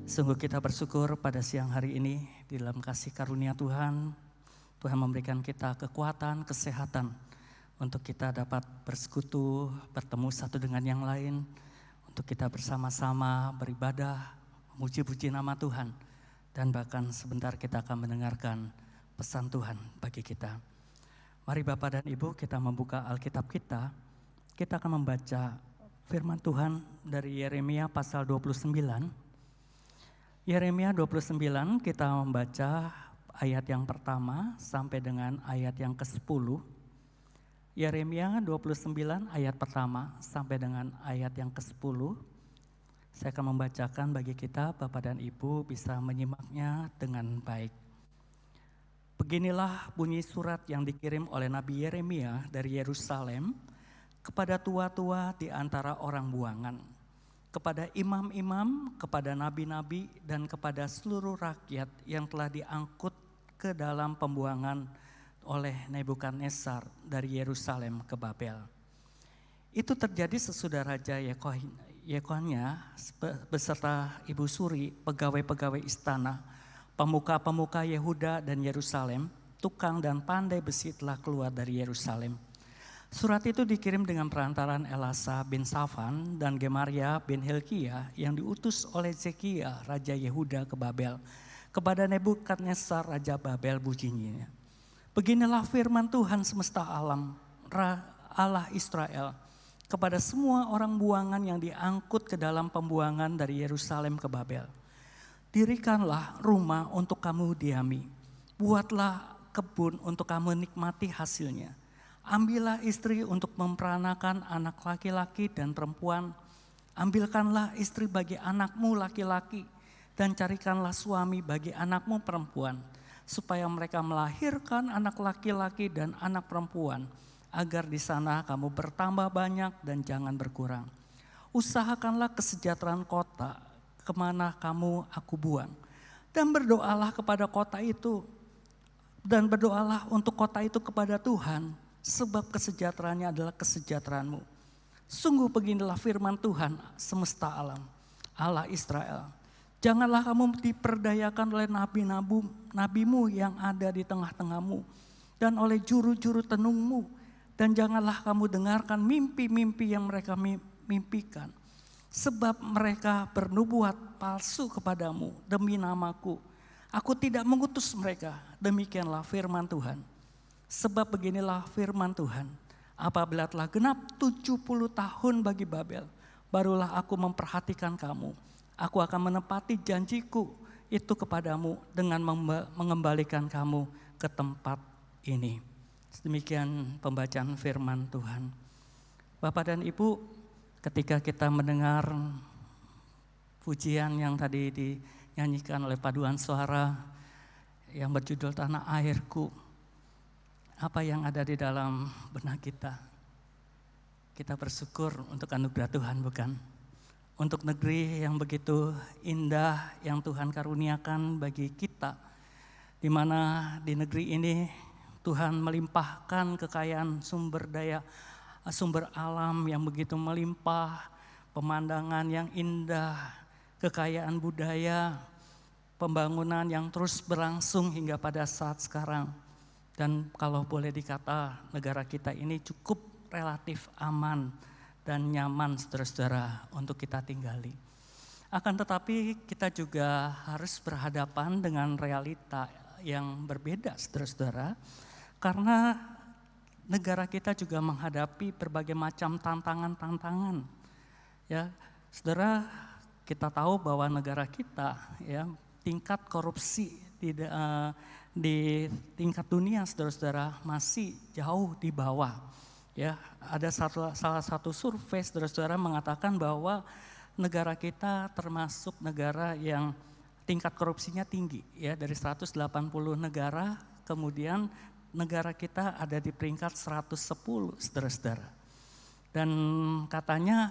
Sungguh kita bersyukur pada siang hari ini di dalam kasih karunia Tuhan. Tuhan memberikan kita kekuatan, kesehatan untuk kita dapat bersekutu, bertemu satu dengan yang lain. Untuk kita bersama-sama beribadah, memuji-puji nama Tuhan. Dan bahkan sebentar kita akan mendengarkan pesan Tuhan bagi kita. Mari Bapak dan Ibu kita membuka Alkitab kita. Kita akan membaca firman Tuhan dari Yeremia pasal 29. Yeremia 29 kita membaca ayat yang pertama sampai dengan ayat yang ke-10. Yeremia 29 ayat pertama sampai dengan ayat yang ke-10. Saya akan membacakan bagi kita, Bapak dan Ibu bisa menyimaknya dengan baik. Beginilah bunyi surat yang dikirim oleh Nabi Yeremia dari Yerusalem kepada tua-tua di antara orang buangan, kepada imam-imam, kepada nabi-nabi, dan kepada seluruh rakyat yang telah diangkut ke dalam pembuangan oleh Nebukadnezar dari Yerusalem ke Babel. Itu terjadi sesudah Raja Yekonia beserta Ibu Suri, pegawai-pegawai istana, pemuka-pemuka Yehuda dan Yerusalem, tukang dan pandai besi telah keluar dari Yerusalem. Surat itu dikirim dengan perantaran Elasa bin Safan dan Gemaria bin Hilkiah yang diutus oleh Zekia, Raja Yehuda ke Babel, kepada Nebukadnezar, Raja Babel bunyinya. Beginilah firman Tuhan semesta alam, Allah Israel, kepada semua orang buangan yang diangkut ke dalam pembuangan dari Yerusalem ke Babel. Dirikanlah rumah untuk kamu diami, buatlah kebun untuk kamu nikmati hasilnya. Ambillah istri untuk memperanakan anak laki-laki dan perempuan. Ambilkanlah istri bagi anakmu laki-laki dan carikanlah suami bagi anakmu perempuan, supaya mereka melahirkan anak laki-laki dan anak perempuan, agar di sana kamu bertambah banyak dan jangan berkurang. Usahakanlah kesejahteraan kota kemana kamu aku buang, dan berdoalah kepada kota itu, dan berdoalah untuk kota itu kepada Tuhan, sebab kesejahteraannya adalah kesejahteraanmu. Sungguh beginilah firman Tuhan semesta alam, Allah Israel. Janganlah kamu diperdayakan oleh nabimu yang ada di tengah-tengahmu, dan oleh juru-juru tenungmu, dan janganlah kamu dengarkan mimpi-mimpi yang mereka mimpikan. Sebab mereka bernubuat palsu kepadamu demi namaku. Aku tidak mengutus mereka, demikianlah firman Tuhan. Sebab beginilah firman Tuhan, apabila telah genap 70 tahun bagi Babel, barulah aku memperhatikan kamu. Aku akan menepati janjiku itu kepadamu dengan mengembalikan kamu ke tempat ini. Demikian pembacaan firman Tuhan. Bapak dan Ibu, ketika kita mendengar pujian yang tadi dinyanyikan oleh paduan suara yang berjudul Tanah Airku, apa yang ada di dalam benak kita? Kita bersyukur untuk anugerah Tuhan, bukan? Untuk negeri yang begitu indah yang Tuhan karuniakan bagi kita, di mana di negeri ini Tuhan melimpahkan kekayaan sumber daya, sumber alam yang begitu melimpah, pemandangan yang indah, kekayaan budaya, pembangunan yang terus berlangsung hingga pada saat sekarang. Dan kalau boleh dikata negara kita ini cukup relatif aman dan nyaman saudara-saudara untuk kita tinggali. Akan tetapi kita juga harus berhadapan dengan realita yang berbeda saudara-saudara. Karena negara kita juga menghadapi berbagai macam tantangan-tantangan. Ya, saudara, kita tahu bahwa negara kita ya tingkat korupsi di tingkat dunia saudara-saudara masih jauh di bawah. Ya, ada salah satu survei saudara-saudara mengatakan bahwa negara kita termasuk negara yang tingkat korupsinya tinggi ya, dari 180 negara, kemudian negara kita ada di peringkat 110 saudara-saudara. Dan katanya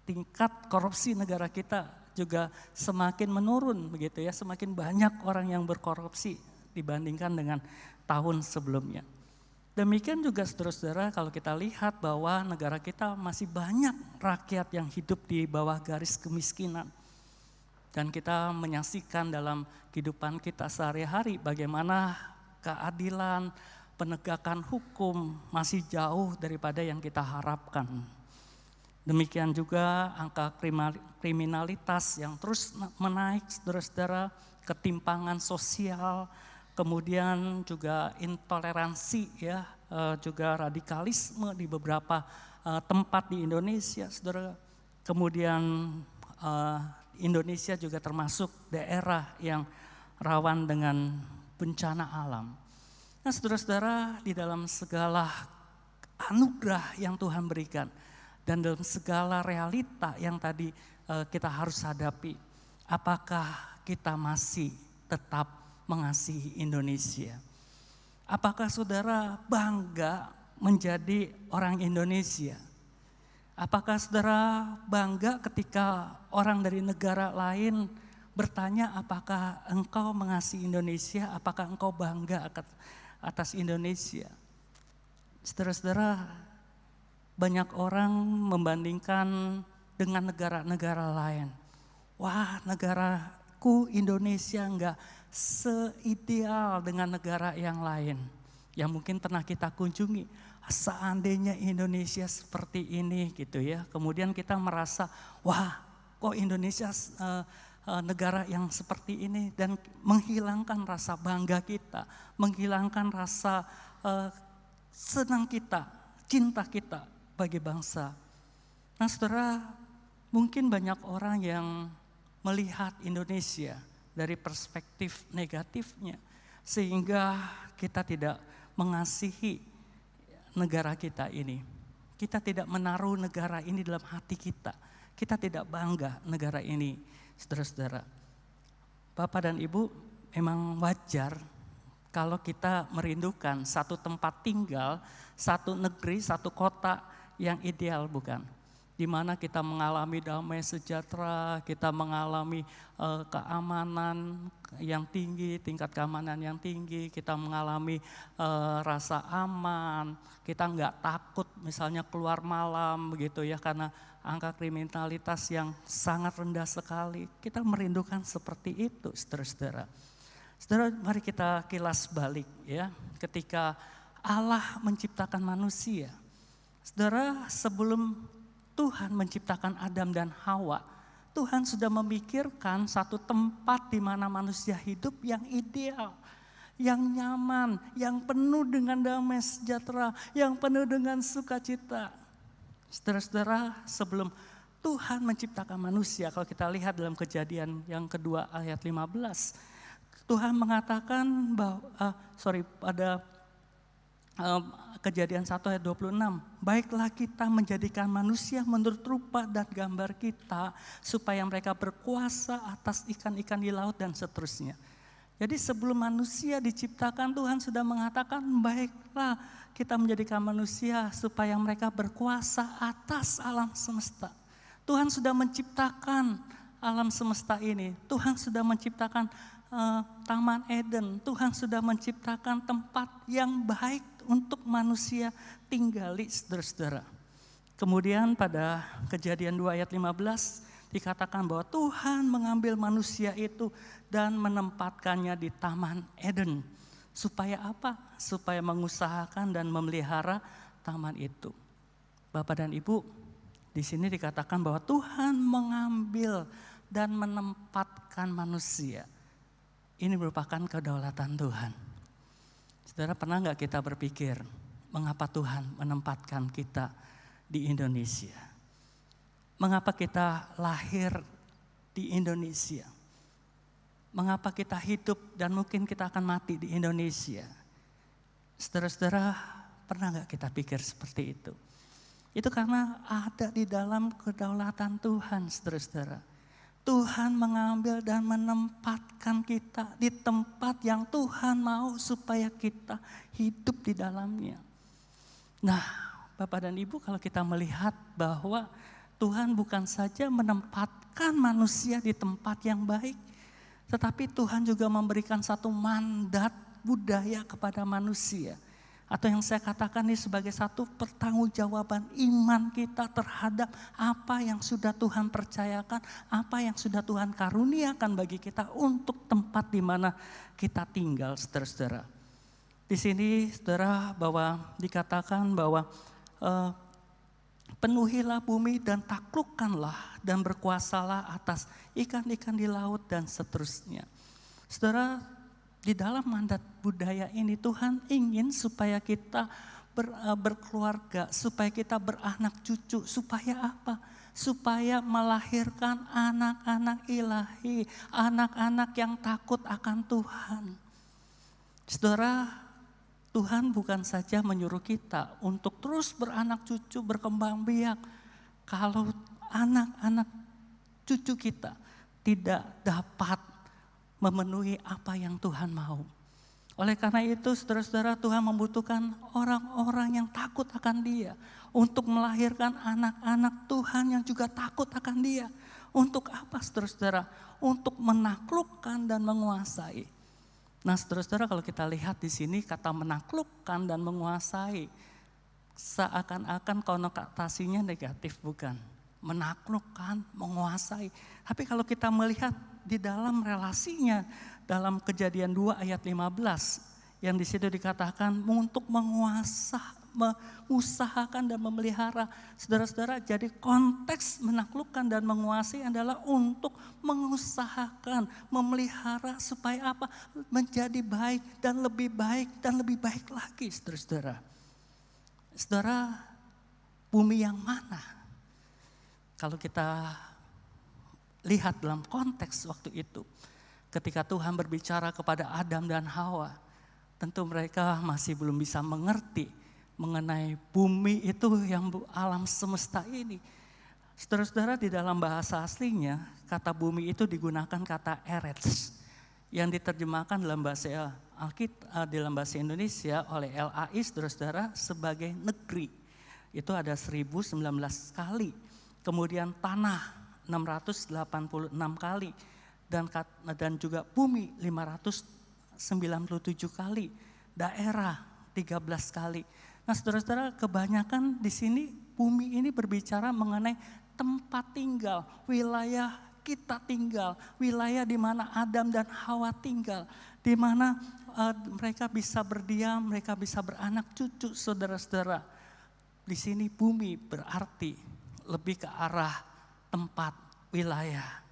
tingkat korupsi negara kita juga semakin menurun begitu ya, semakin banyak orang yang berkorupsi dibandingkan dengan tahun sebelumnya. Demikian juga saudara-saudara kalau kita lihat bahwa negara kita masih banyak rakyat yang hidup di bawah garis kemiskinan. Dan kita menyaksikan dalam kehidupan kita sehari-hari bagaimana keadilan, penegakan hukum masih jauh daripada yang kita harapkan. Demikian juga angka kriminalitas yang terus menaik, saudara-saudara, ketimpangan sosial, kemudian juga intoleransi, ya, juga radikalisme di beberapa tempat di Indonesia, saudara. Kemudian Indonesia juga termasuk daerah yang rawan dengan bencana alam. Nah, saudara-saudara, di dalam segala anugerah yang Tuhan berikan dan dalam segala realita yang tadi kita harus hadapi, apakah kita masih tetap mengasihi Indonesia? Apakah saudara bangga menjadi orang Indonesia? Apakah saudara bangga ketika orang dari negara lain bertanya apakah engkau mengasihi Indonesia, apakah engkau bangga atas Indonesia? Saudara-saudara, banyak orang membandingkan dengan negara-negara lain. Wah, negaraku Indonesia enggak seideal dengan negara yang lain yang mungkin pernah kita kunjungi. Seandainya Indonesia seperti ini gitu ya. Kemudian kita merasa, wah kok Indonesia negara yang seperti ini, dan menghilangkan rasa bangga kita, menghilangkan rasa senang kita, cinta kita bagi bangsa. Nah, saudara, mungkin banyak orang yang melihat Indonesia dari perspektif negatifnya, sehingga kita tidak mengasihi negara kita ini. Kita tidak menaruh negara ini dalam hati kita. Kita tidak bangga negara ini, saudara-saudara. Bapak dan Ibu, memang wajar kalau kita merindukan satu tempat tinggal, satu negeri, satu kota yang ideal, bukan? Di mana kita mengalami damai sejahtera, kita mengalami keamanan yang tinggi, tingkat keamanan yang tinggi, kita mengalami rasa aman, kita nggak takut misalnya keluar malam begitu ya, karena angka kriminalitas yang sangat rendah sekali. Kita merindukan seperti itu, saudara-saudara. Saudara, mari kita kilas balik ya, ketika Allah menciptakan manusia. Saudara, sebelum Tuhan menciptakan Adam dan Hawa, Tuhan sudah memikirkan satu tempat di mana manusia hidup yang ideal, yang nyaman, yang penuh dengan damai sejahtera, yang penuh dengan sukacita. Saudara-saudara, sebelum Tuhan menciptakan manusia, kalau kita lihat dalam Kejadian yang kedua ayat 15, Tuhan mengatakan bahwa, pada Kejadian 1 ayat 26, baiklah kita menjadikan manusia menurut rupa dan gambar kita, supaya mereka berkuasa atas ikan-ikan di laut dan seterusnya. Jadi sebelum manusia diciptakan, Tuhan sudah mengatakan baiklah kita menjadikan manusia supaya mereka berkuasa atas alam semesta. Tuhan sudah menciptakan alam semesta ini, Tuhan sudah menciptakan Taman Eden, Tuhan sudah menciptakan tempat yang baik untuk manusia tinggali, saudara-saudara. Kemudian pada Kejadian 2 ayat 15 dikatakan bahwa Tuhan mengambil manusia itu dan menempatkannya di Taman Eden. Supaya apa? Supaya mengusahakan dan memelihara taman itu. Bapak dan Ibu, di sini dikatakan bahwa Tuhan mengambil dan menempatkan manusia. Ini merupakan kedaulatan Tuhan. Saudara, pernah nggak kita berpikir mengapa Tuhan menempatkan kita di Indonesia? Mengapa kita lahir di Indonesia? Mengapa kita hidup dan mungkin kita akan mati di Indonesia? Saudara-saudara, pernah nggak kita pikir seperti itu? Itu karena ada di dalam kedaulatan Tuhan, saudara-saudara. Tuhan mengambil dan menempatkan kita di tempat yang Tuhan mau supaya kita hidup di dalamnya. Nah, Bapak dan Ibu, kalau kita melihat bahwa Tuhan bukan saja menempatkan manusia di tempat yang baik, tetapi Tuhan juga memberikan satu mandat budaya kepada manusia. Atau yang saya katakan ini sebagai satu pertanggungjawaban iman kita terhadap apa yang sudah Tuhan percayakan, apa yang sudah Tuhan karuniakan bagi kita untuk tempat di mana kita tinggal, saudara-saudara. Di sini saudara bahwa dikatakan bahwa penuhilah bumi dan taklukkanlah dan berkuasalah atas ikan-ikan di laut dan seterusnya. Saudara, di dalam mandat budaya ini Tuhan ingin supaya kita berkeluarga, supaya kita beranak cucu, supaya apa? Supaya melahirkan anak-anak ilahi, anak-anak yang takut akan Tuhan. Saudara, Tuhan bukan saja menyuruh kita untuk terus beranak cucu, berkembang biak. Kalau anak-anak cucu kita tidak dapat memenuhi apa yang Tuhan mau. Oleh karena itu saudara-saudara, Tuhan membutuhkan orang-orang yang takut akan Dia. Untuk melahirkan anak-anak Tuhan yang juga takut akan Dia. Untuk apa saudara-saudara? Untuk menaklukkan dan menguasai. Nah saudara-saudara, kalau kita lihat di sini kata menaklukkan dan menguasai. Seakan-akan konotasinya negatif, bukan? Menaklukkan, menguasai. Tapi kalau kita melihat di dalam relasinya dalam Kejadian 2 ayat 15 yang di situ dikatakan untuk mengusahakan dan memelihara. Saudara-saudara, jadi konteks menaklukkan dan menguasai adalah untuk mengusahakan, memelihara supaya apa? Menjadi baik dan lebih baik lagi, saudara-saudara. Saudara, bumi yang mana? Kalau kita lihat dalam konteks waktu itu, ketika Tuhan berbicara kepada Adam dan Hawa, tentu mereka masih belum bisa mengerti mengenai bumi itu yang alam semesta ini. Saudara-saudara, di dalam bahasa aslinya, kata bumi itu digunakan kata eretz, yang diterjemahkan dalam bahasa dalam bahasa Indonesia oleh LAI, saudara-saudara, sebagai negeri. Itu ada 1019 kali. Kemudian tanah 686 kali dan juga bumi 597 kali, daerah 13 kali. Nah, saudara-saudara, kebanyakan di sini bumi ini berbicara mengenai tempat tinggal, wilayah kita tinggal, wilayah di mana Adam dan Hawa tinggal, di mana mereka bisa berdiam, mereka bisa beranak cucu, saudara-saudara. Di sini bumi berarti lebih ke arah tempat, wilayah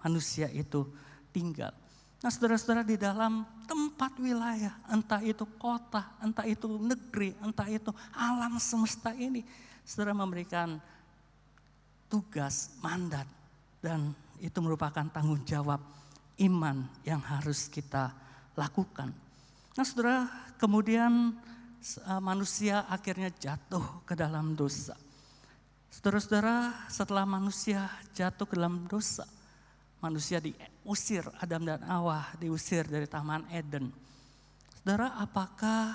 manusia itu tinggal. Nah saudara-saudara, di dalam tempat wilayah, entah itu kota, entah itu negeri, entah itu alam semesta ini, saudara memberikan tugas, mandat, dan itu merupakan tanggung jawab iman yang harus kita lakukan. Nah saudara, kemudian manusia akhirnya jatuh ke dalam dosa. Saudara-saudara, setelah manusia jatuh ke dalam dosa, manusia diusir, Adam dan Hawa diusir dari Taman Eden. Saudara, apakah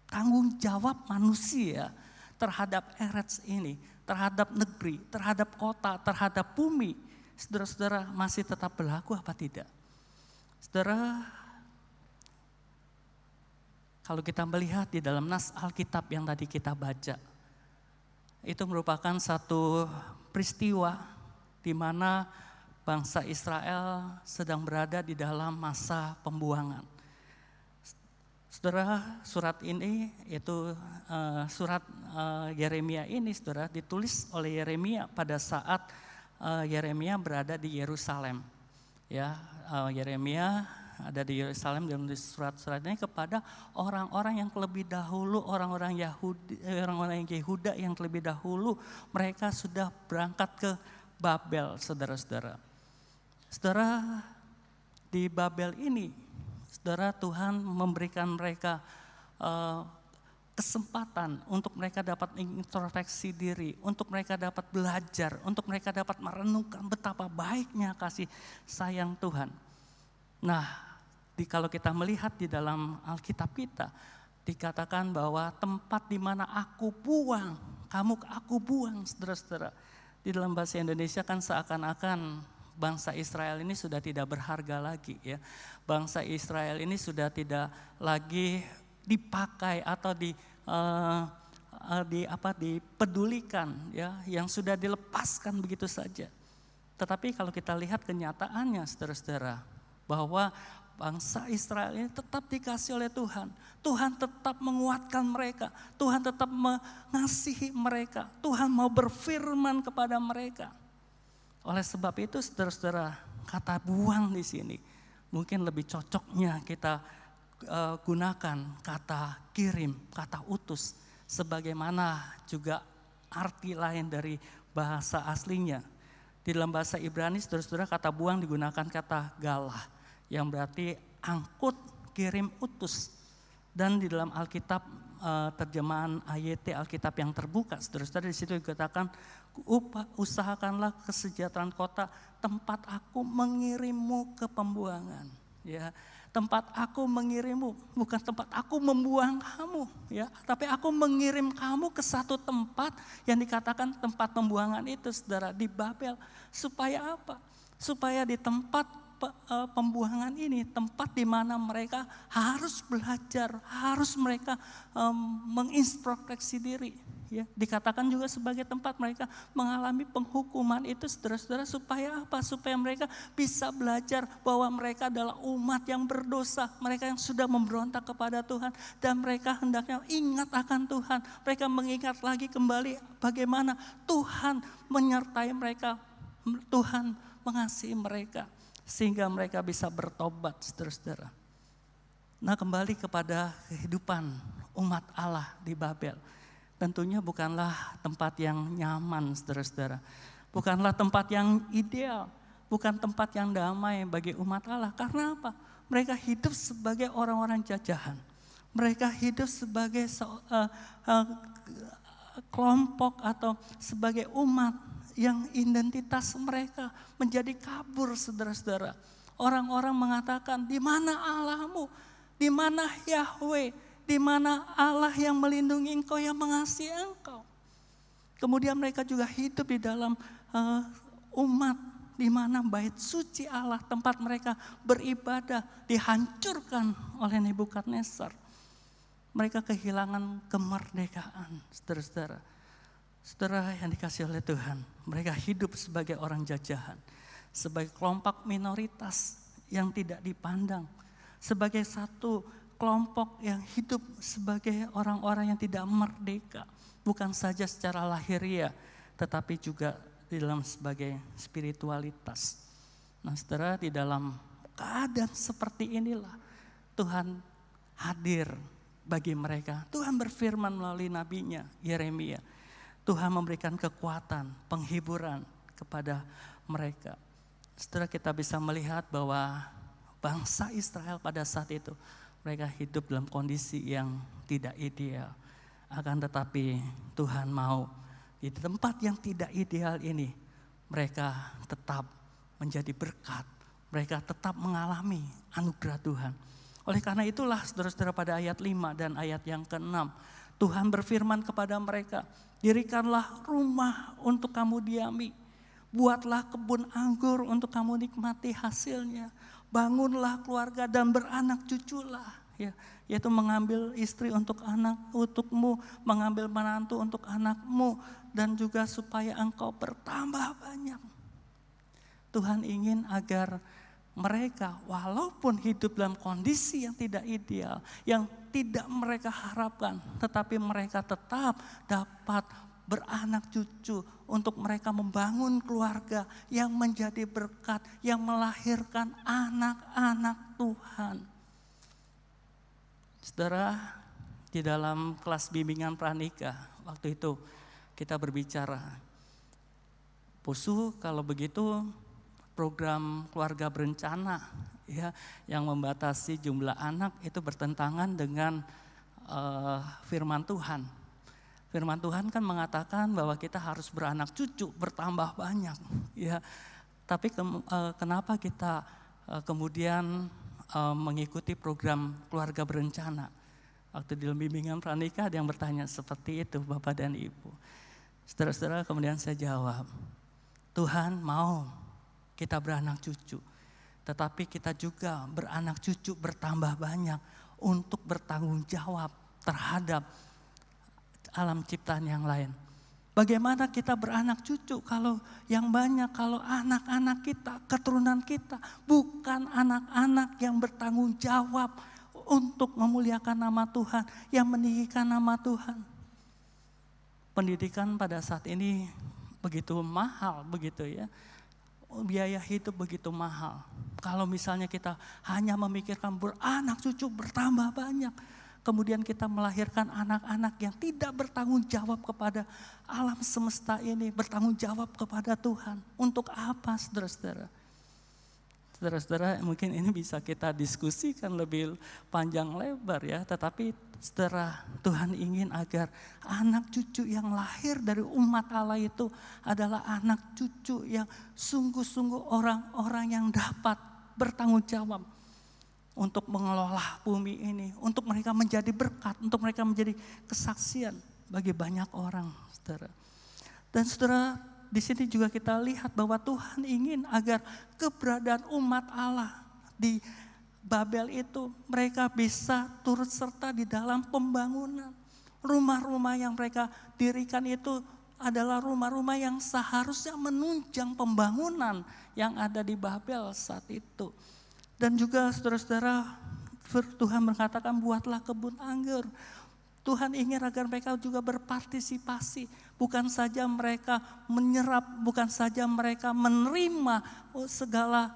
tanggung jawab manusia terhadap eretz ini, terhadap negeri, terhadap kota, terhadap bumi, saudara-saudara masih tetap berlaku apa tidak? Saudara, kalau kita melihat di dalam nas Alkitab yang tadi kita baca, itu merupakan satu peristiwa di mana bangsa Israel sedang berada di dalam masa pembuangan. Saudara, surat ini itu surat Yeremia ini, saudara, ditulis oleh Yeremia pada saat Yeremia berada di Yerusalem. Ya, Yeremia ada di Yerusalem dan menulis surat-surat ini kepada orang-orang yang terlebih dahulu, orang-orang Yehuda yang terlebih dahulu mereka sudah berangkat ke Babel, saudara-saudara. Saudara, di Babel ini, saudara, Tuhan memberikan mereka kesempatan untuk mereka dapat introspeksi diri, untuk mereka dapat belajar, untuk mereka dapat merenungkan betapa baiknya kasih sayang Tuhan. Nah, kalau kita melihat di dalam Alkitab kita, dikatakan bahwa tempat di mana aku buang, aku buang, saudara-saudara. Di dalam bahasa Indonesia kan seakan-akan bangsa Israel ini sudah tidak berharga lagi, ya. Bangsa Israel ini sudah tidak lagi dipakai atau dipedulikan, ya, yang sudah dilepaskan begitu saja. Tetapi kalau kita lihat kenyataannya, saudara-saudara, bahwa bangsa Israel ini tetap dikasih oleh Tuhan. Tuhan tetap menguatkan mereka, Tuhan tetap mengasihi mereka, Tuhan mau berfirman kepada mereka. Oleh sebab itu, saudara-saudara, kata buang di sini mungkin lebih cocoknya kita gunakan kata kirim, kata utus, sebagaimana juga arti lain dari bahasa aslinya. Di dalam bahasa Ibrani, saudara-saudara, kata buang digunakan kata galah, yang berarti angkut, kirim, utus. Dan di dalam Alkitab, terjemahan AYT, Alkitab yang terbuka, saudara-saudara, di situ dikatakan, usahakanlah kesejahteraan kota, tempat aku mengirimmu ke pembuangan. Ya, tempat aku mengirimmu, bukan tempat aku membuang kamu, ya, tapi aku mengirim kamu ke satu tempat yang dikatakan tempat pembuangan itu, saudara, di Babel. Supaya apa? Supaya di tempat pembuangan ini, tempat di mana mereka harus belajar, harus mereka mengintrospeksi diri. Ya, dikatakan juga sebagai tempat mereka mengalami penghukuman itu, saudara-saudara, supaya apa? Supaya mereka bisa belajar bahwa mereka adalah umat yang berdosa, mereka yang sudah memberontak kepada Tuhan, dan mereka hendaknya ingat akan Tuhan. Mereka mengingat lagi kembali bagaimana Tuhan menyertai mereka, Tuhan mengasihi mereka, sehingga mereka bisa bertobat, saudara-saudara. Nah, kembali kepada kehidupan umat Allah di Babel. Tentunya bukanlah tempat yang nyaman, saudara-saudara. Bukanlah tempat yang ideal, bukan tempat yang damai bagi umat Allah. Karena apa? Mereka hidup sebagai orang-orang jajahan. Mereka hidup sebagai kelompok atau sebagai umat yang identitas mereka menjadi kabur, saudara-saudara. Orang-orang mengatakan, di mana Allahmu? Di mana Yahweh? Di mana Allah yang melindungi engkau, yang mengasihi engkau? Kemudian mereka juga hidup di dalam umat di mana bait suci Allah, tempat mereka beribadah, dihancurkan oleh Nebukadnezar. Mereka kehilangan kemerdekaan, saudara-saudara. Saudara yang dikasih oleh Tuhan, mereka hidup sebagai orang jajahan, sebagai kelompok minoritas yang tidak dipandang, sebagai satu kelompok yang hidup sebagai orang-orang yang tidak merdeka, bukan saja secara lahiriah, tetapi juga di dalam sebagai spiritualitas. Nah, saudara, di dalam keadaan seperti inilah Tuhan hadir bagi mereka. Tuhan berfirman melalui nabinya Yeremia. Tuhan memberikan kekuatan, penghiburan kepada mereka. Saudara, kita bisa melihat bahwa bangsa Israel pada saat itu, mereka hidup dalam kondisi yang tidak ideal. Akan tetapi Tuhan mau di tempat yang tidak ideal ini, mereka tetap menjadi berkat. Mereka tetap mengalami anugerah Tuhan. Oleh karena itulah, saudara-saudara, pada ayat 5 dan ayat yang ke-6, Tuhan berfirman kepada mereka, dirikanlah rumah untuk kamu diami. Buatlah kebun anggur untuk kamu nikmati hasilnya. Bangunlah keluarga dan beranak cuculah, ya, yaitu mengambil istri untuk untukmu, mengambil menantu untuk anakmu, dan juga supaya engkau bertambah banyak. Tuhan ingin agar mereka walaupun hidup dalam kondisi yang tidak ideal, yang tidak mereka harapkan, tetapi mereka tetap dapat beranak cucu, untuk mereka membangun keluarga yang menjadi berkat, yang melahirkan anak-anak Tuhan. Saudara, di dalam kelas bimbingan pranikah waktu itu kita berbicara, Pusu, kalau begitu program keluarga berencana, ya, yang membatasi jumlah anak itu bertentangan dengan firman Tuhan. Firman Tuhan kan mengatakan bahwa kita harus beranak cucu, bertambah banyak, ya. Tapi kenapa kita kemudian mengikuti program keluarga berencana? Waktu di dalam bimbingan pranikah ada yang bertanya seperti itu, Bapak dan Ibu. Saudara-saudara, kemudian saya jawab, Tuhan mau kita beranak cucu, tetapi kita juga beranak cucu bertambah banyak untuk bertanggung jawab terhadap alam ciptaan yang lain. Bagaimana kita beranak cucu kalau yang banyak, kalau anak-anak kita, keturunan kita bukan anak-anak yang bertanggung jawab untuk memuliakan nama Tuhan, yang meninggikan nama Tuhan. Pendidikan pada saat ini begitu mahal, begitu ya. Biaya hidup begitu mahal. Kalau misalnya kita hanya memikirkan beranak cucu bertambah banyak, kemudian kita melahirkan anak-anak yang tidak bertanggung jawab kepada alam semesta ini, bertanggung jawab kepada Tuhan. Untuk apa, saudara-saudara? Saudara-saudara, mungkin ini bisa kita diskusikan lebih panjang lebar ya, tetapi saudara, Tuhan ingin agar anak cucu yang lahir dari umat Allah itu adalah anak cucu yang sungguh-sungguh orang-orang yang dapat bertanggung jawab untuk mengelola bumi ini, untuk mereka menjadi berkat, untuk mereka menjadi kesaksian bagi banyak orang, saudara. Dan saudara, di sini juga kita lihat bahwa Tuhan ingin agar keberadaan umat Allah di Babel itu mereka bisa turut serta di dalam pembangunan. Rumah-rumah yang mereka dirikan itu adalah rumah-rumah yang seharusnya menunjang pembangunan yang ada di Babel saat itu. Dan juga saudara-saudara, Tuhan berkatakan buatlah kebun anggur. Tuhan ingin agar mereka juga berpartisipasi. Bukan saja mereka menyerap, bukan saja mereka menerima segala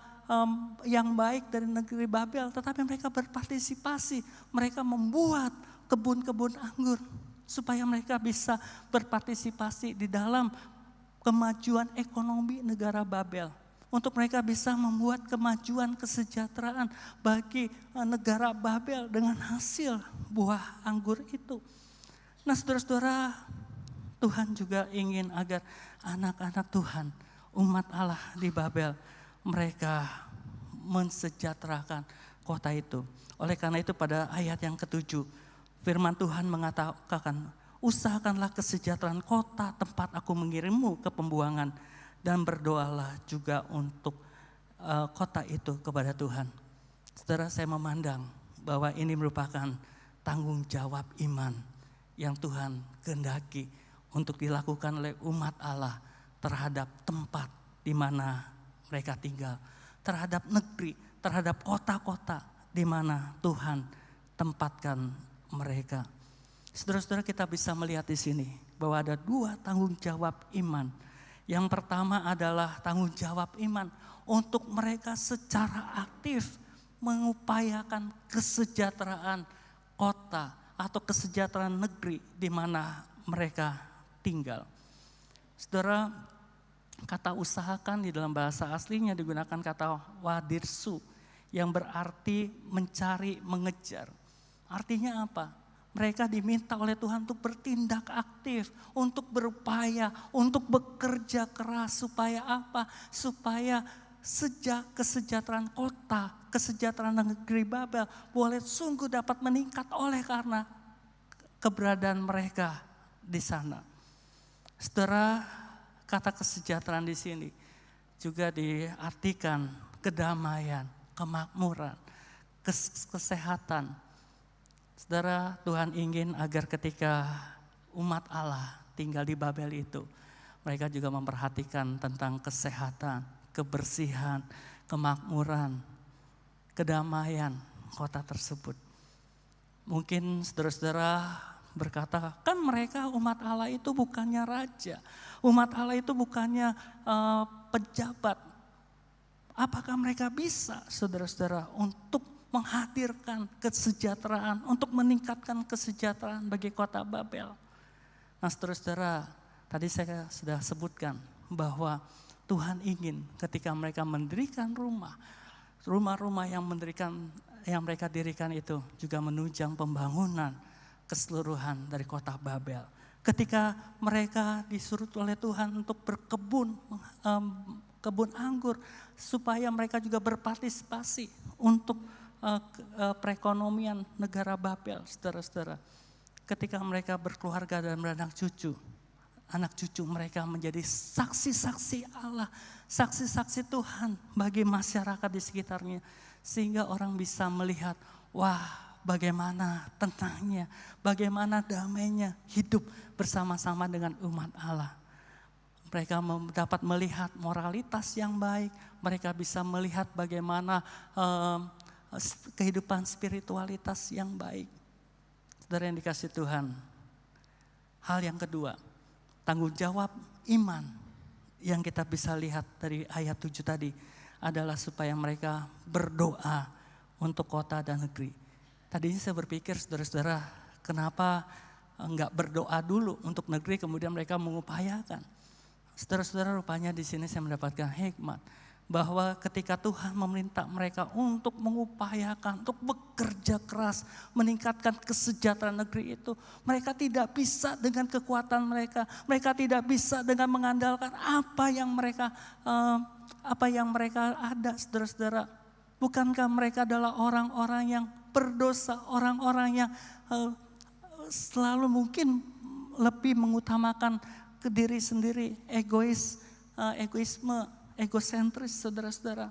yang baik dari negeri Babel, tetapi mereka berpartisipasi. Mereka membuat kebun-kebun anggur supaya mereka bisa berpartisipasi di dalam kemajuan ekonomi negara Babel. Untuk mereka bisa membuat kemajuan kesejahteraan bagi negara Babel dengan hasil buah anggur itu. Nah saudara-saudara, Tuhan juga ingin agar anak-anak Tuhan, umat Allah di Babel, mereka mensejahterakan kota itu. Oleh karena itu pada ayat yang ke-7, firman Tuhan mengatakan, usahakanlah kesejahteraan kota tempat aku mengirimmu ke pembuangan, dan berdoalah juga untuk kota itu kepada Tuhan. Saudara, saya memandang bahwa ini merupakan tanggung jawab iman yang Tuhan kehendaki untuk dilakukan oleh umat Allah terhadap tempat di mana mereka tinggal, terhadap negeri, terhadap kota-kota di mana Tuhan tempatkan mereka. Saudara-saudara, kita bisa melihat di sini bahwa ada dua tanggung jawab iman. Yang pertama adalah tanggung jawab iman untuk mereka secara aktif mengupayakan kesejahteraan kota atau kesejahteraan negeri di mana mereka tinggal. Saudara, kata usahakan di dalam bahasa aslinya digunakan kata wadirsu yang berarti mencari, mengejar. Artinya apa? Mereka diminta oleh Tuhan untuk bertindak aktif, untuk berupaya, untuk bekerja keras. Supaya apa? Supaya kesejahteraan kota, kesejahteraan negeri Babel boleh sungguh dapat meningkat oleh karena keberadaan mereka di sana. Saudara, kata kesejahteraan di sini juga diartikan kedamaian, kemakmuran, kesehatan. Saudara, Tuhan ingin agar ketika umat Allah tinggal di Babel itu, mereka juga memperhatikan tentang kesehatan, kebersihan, kemakmuran, kedamaian kota tersebut. Mungkin saudara-saudara berkata, kan mereka umat Allah itu bukannya raja, umat Allah itu bukannya pejabat. Apakah mereka bisa, saudara-saudara, untuk menghadirkan kesejahteraan, untuk meningkatkan kesejahteraan bagi kota Babel? Nah saudara-saudara, tadi saya sudah sebutkan bahwa Tuhan ingin ketika mereka mendirikan rumah-rumah yang mereka dirikan itu juga menunjang pembangunan keseluruhan dari kota Babel. Ketika mereka disuruh oleh Tuhan untuk berkebun, kebun anggur, supaya mereka juga berpartisipasi untuk perekonomian negara Babel, saudara-saudara. Ketika mereka berkeluarga dan beranak cucu, anak cucu mereka menjadi saksi-saksi Allah, saksi-saksi Tuhan bagi masyarakat di sekitarnya. Sehingga orang bisa melihat, wah bagaimana tenangnya, bagaimana damainya hidup bersama-sama dengan umat Allah. Mereka dapat melihat moralitas yang baik, mereka bisa melihat bagaimana kehidupan spiritualitas yang baik. Saudara yang dikasih Tuhan, hal yang kedua, tanggung jawab iman yang kita bisa lihat dari ayat 7 tadi adalah supaya mereka berdoa untuk kota dan negeri. Tadinya saya berpikir saudara-saudara, kenapa enggak berdoa dulu untuk negeri kemudian mereka mengupayakan. Saudara-saudara, rupanya di sini saya mendapatkan hikmat bahwa ketika Tuhan meminta mereka untuk mengupayakan, untuk bekerja keras, meningkatkan kesejahteraan negeri itu, mereka tidak bisa dengan kekuatan mereka, mereka tidak bisa dengan mengandalkan apa yang mereka ada, saudara-saudara. Bukankah mereka adalah orang-orang yang berdosa, orang-orang yang selalu mungkin lebih mengutamakan ke diri sendiri, egoisme, egosentris, saudara-saudara.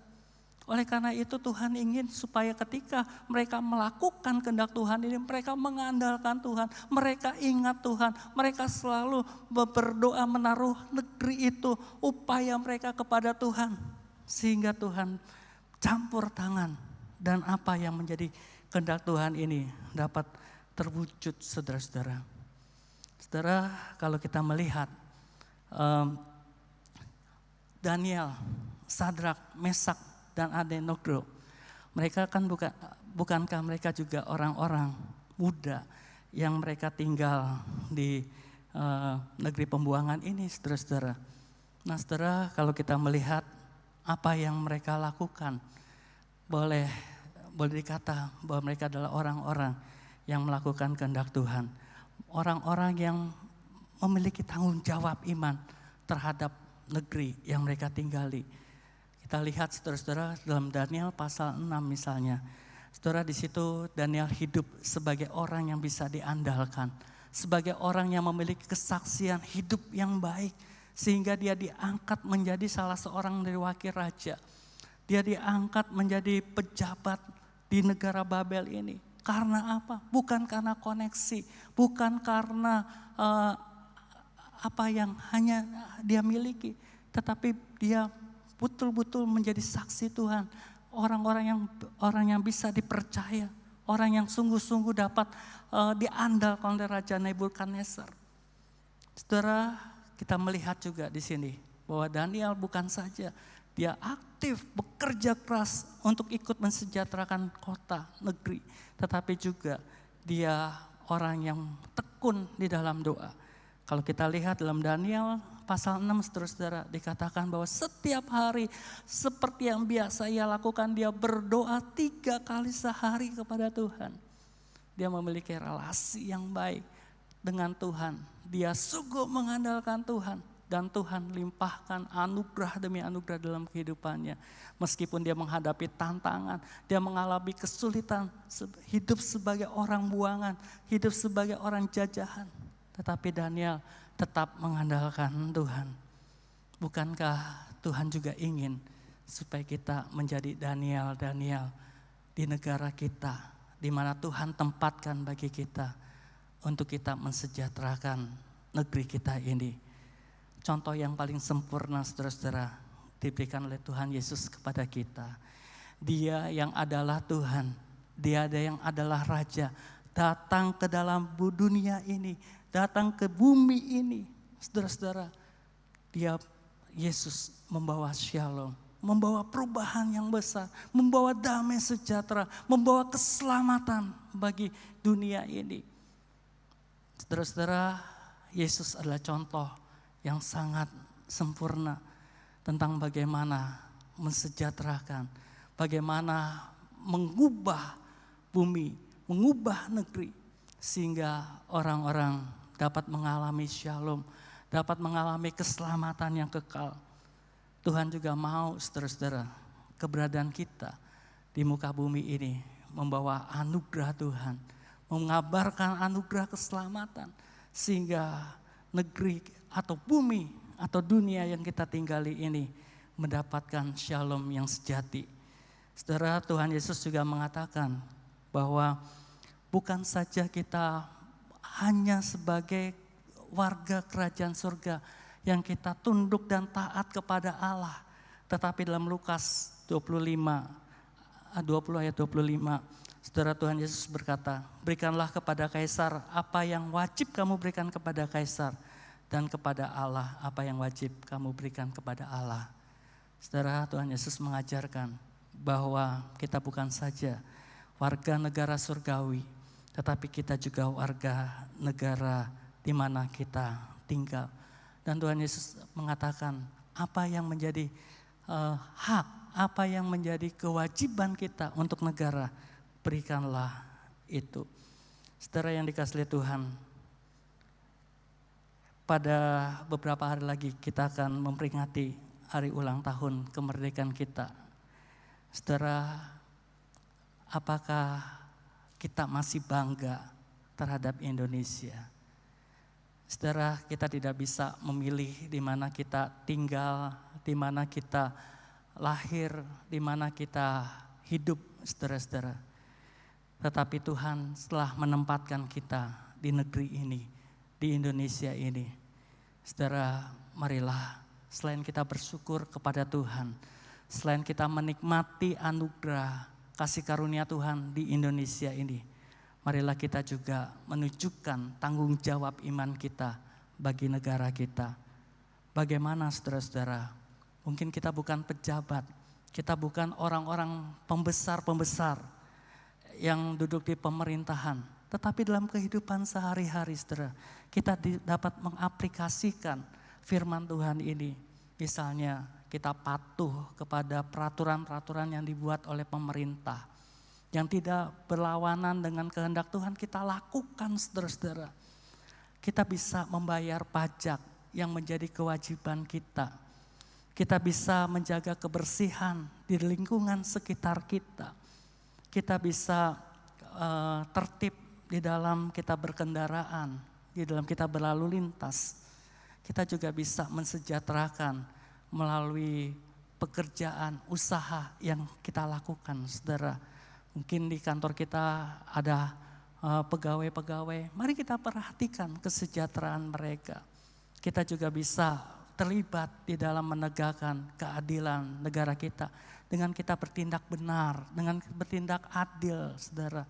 Oleh karena itu Tuhan ingin supaya ketika mereka melakukan kehendak Tuhan ini, mereka mengandalkan Tuhan, mereka ingat Tuhan, mereka selalu berdoa menaruh negeri itu, upaya mereka kepada Tuhan. Sehingga Tuhan campur tangan dan apa yang menjadi kehendak Tuhan ini dapat terwujud, saudara-saudara. Saudara, kalau kita melihat Daniel, Sadrak, Mesak, dan Abednego, mereka kan bukankah mereka juga orang-orang muda yang mereka tinggal di negeri pembuangan ini, saudara-saudara. Nah, saudara, kalau kita melihat apa yang mereka lakukan, boleh dikata bahwa mereka adalah orang-orang yang melakukan kehendak Tuhan, orang-orang yang memiliki tanggung jawab iman terhadap negeri yang mereka tinggali. Kita lihat saudara-saudara dalam Daniel pasal 6 misalnya. Saudara, di situ Daniel hidup sebagai orang yang bisa diandalkan, sebagai orang yang memiliki kesaksian hidup yang baik, sehingga dia diangkat menjadi salah seorang dari wakil raja. Dia diangkat menjadi pejabat di negara Babel ini. Karena apa? Bukan karena koneksi, bukan karena apa yang hanya dia miliki, tetapi dia betul-betul menjadi saksi Tuhan, orang yang bisa dipercaya, orang yang sungguh-sungguh dapat diandalkan oleh Raja Nebukadnezar. Saudara, kita melihat juga di sini bahwa Daniel bukan saja dia aktif bekerja keras untuk ikut mensejahterakan kota, negeri, tetapi juga dia orang yang tekun di dalam doa. Kalau kita lihat dalam Daniel pasal 6, saudara-saudara, dikatakan bahwa setiap hari seperti yang biasa ia lakukan, dia berdoa 3 kali sehari kepada Tuhan. Dia memiliki relasi yang baik dengan Tuhan. Dia sungguh mengandalkan Tuhan. Dan Tuhan limpahkan anugerah demi anugerah dalam kehidupannya. Meskipun dia menghadapi tantangan, dia mengalami kesulitan, hidup sebagai orang buangan, hidup sebagai orang jajahan. Tetapi Daniel tetap mengandalkan Tuhan. Bukankah Tuhan juga ingin supaya kita menjadi Daniel di negara kita, di mana Tuhan tempatkan bagi kita untuk kita mensejahterakan negeri kita ini. Contoh yang paling sempurna, saudara-saudara, diberikan oleh Tuhan Yesus kepada kita. Dia yang adalah Tuhan, dia yang adalah Raja, datang ke dalam dunia ini, datang ke bumi ini. Saudara-saudara, dia Yesus membawa shalom, membawa perubahan yang besar, membawa damai sejahtera, membawa keselamatan bagi dunia ini. Saudara-saudara, Yesus adalah contoh yang sangat sempurna tentang bagaimana mensejahterakan, bagaimana mengubah bumi, mengubah negeri, sehingga orang-orang dapat mengalami shalom, dapat mengalami keselamatan yang kekal. Tuhan juga mau, saudara-saudara, keberadaan kita di muka bumi ini membawa anugerah Tuhan, mengabarkan anugerah keselamatan, sehingga negeri atau bumi atau dunia yang kita tinggali ini mendapatkan shalom yang sejati. Saudara, Tuhan Yesus juga mengatakan bahwa Bukan saja kita hanya sebagai warga kerajaan surga yang kita tunduk dan taat kepada Allah. Tetapi dalam Lukas 20 ayat 25, saudara, Tuhan Yesus berkata, berikanlah kepada Kaisar apa yang wajib kamu berikan kepada Kaisar, dan kepada Allah apa yang wajib kamu berikan kepada Allah. Saudara, Tuhan Yesus mengajarkan bahwa kita bukan saja warga negara surgawi, tetapi kita juga warga negara di mana kita tinggal. Dan Tuhan Yesus mengatakan apa yang menjadi hak, apa yang menjadi kewajiban kita untuk negara, berikanlah itu. Saudara yang dikasihi Tuhan, pada beberapa hari lagi kita akan memperingati hari ulang tahun kemerdekaan kita. Saudara, apakah kita masih bangga terhadap Indonesia? Saudara, kita tidak bisa memilih di mana kita tinggal, di mana kita lahir, di mana kita hidup, saudara-saudara. Tetapi Tuhan setelah menempatkan kita di negeri ini, di Indonesia ini, saudara, marilah selain kita bersyukur kepada Tuhan, selain kita menikmati anugerah kasih karunia Tuhan di Indonesia ini, marilah kita juga menunjukkan tanggung jawab iman kita bagi negara kita. Bagaimana saudara-saudara? Mungkin kita bukan pejabat, kita bukan orang-orang pembesar-pembesar yang duduk di pemerintahan. Tetapi dalam kehidupan sehari-hari, saudara, kita dapat mengaplikasikan firman Tuhan ini. Misalnya kita patuh kepada peraturan-peraturan yang dibuat oleh pemerintah, yang tidak berlawanan dengan kehendak Tuhan, kita lakukan, saudara-saudara. Kita bisa membayar pajak yang menjadi kewajiban kita. Kita bisa menjaga kebersihan di lingkungan sekitar kita. Kita bisa tertib di dalam kita berkendaraan, di dalam kita berlalu lintas. Kita juga bisa mensejahterakan melalui pekerjaan, usaha yang kita lakukan, saudara. Mungkin di kantor kita ada pegawai-pegawai, mari kita perhatikan kesejahteraan mereka. Kita juga bisa terlibat di dalam menegakkan keadilan negara kita. Dengan kita bertindak benar, dengan bertindak adil, saudara.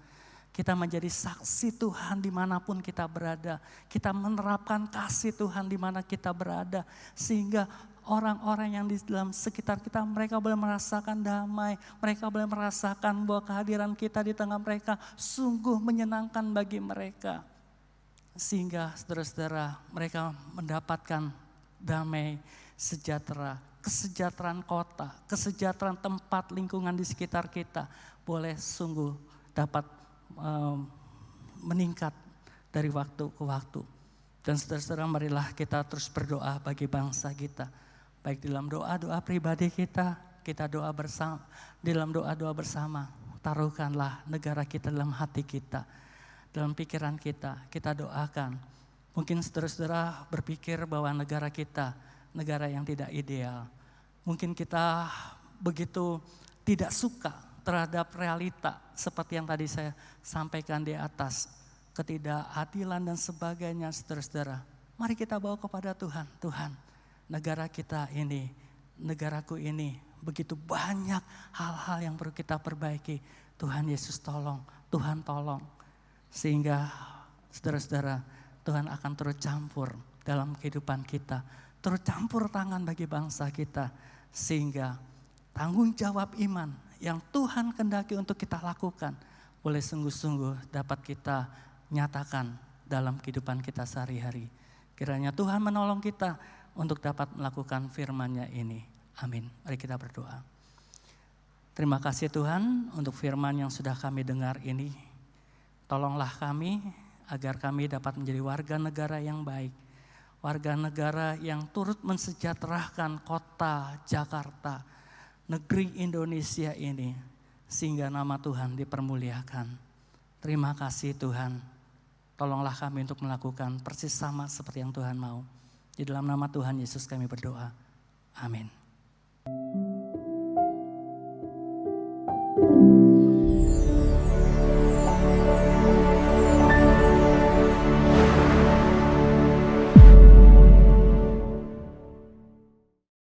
Kita menjadi saksi Tuhan dimanapun kita berada. Kita menerapkan kasih Tuhan di mana kita berada. Sehingga orang-orang yang di dalam sekitar kita, mereka boleh merasakan damai. Mereka boleh merasakan bahwa kehadiran kita di tengah mereka sungguh menyenangkan bagi mereka. Sehingga saudara-saudara, mereka mendapatkan damai, sejahtera, kesejahteraan kota, kesejahteraan tempat lingkungan di sekitar kita boleh sungguh dapat meningkat dari waktu ke waktu. Dan saudara-saudara, marilah kita terus berdoa bagi bangsa kita. Baik dalam doa-doa pribadi kita doa bersama, dalam doa-doa bersama, taruhkanlah negara kita dalam hati kita, dalam pikiran kita doakan. Mungkin saudara-saudara berpikir bahwa negara kita, negara yang tidak ideal. Mungkin kita begitu tidak suka terhadap realita seperti yang tadi saya sampaikan di atas. Ketidakadilan dan sebagainya, saudara-saudara. Mari kita bawa kepada Tuhan. Tuhan, negara kita ini, negaraku ini, begitu banyak hal-hal yang perlu kita perbaiki. Tuhan Yesus tolong, Tuhan tolong. Sehingga saudara-saudara, Tuhan akan turut campur dalam kehidupan kita. Turut campur tangan bagi bangsa kita. Sehingga tanggung jawab iman yang Tuhan kehendaki untuk kita lakukan boleh sungguh-sungguh dapat kita nyatakan dalam kehidupan kita sehari-hari. Kiranya Tuhan menolong kita untuk dapat melakukan firman-Nya ini. Amin. Mari kita berdoa. Terima kasih Tuhan untuk firman yang sudah kami dengar ini. Tolonglah kami agar kami dapat menjadi warga negara yang baik. Warga negara yang turut mensejahterakan kota Jakarta, negeri Indonesia ini, sehingga nama Tuhan dipermuliakan. Terima kasih Tuhan. Tolonglah kami untuk melakukan persis sama seperti yang Tuhan mau. Di dalam nama Tuhan Yesus kami berdoa. Amin.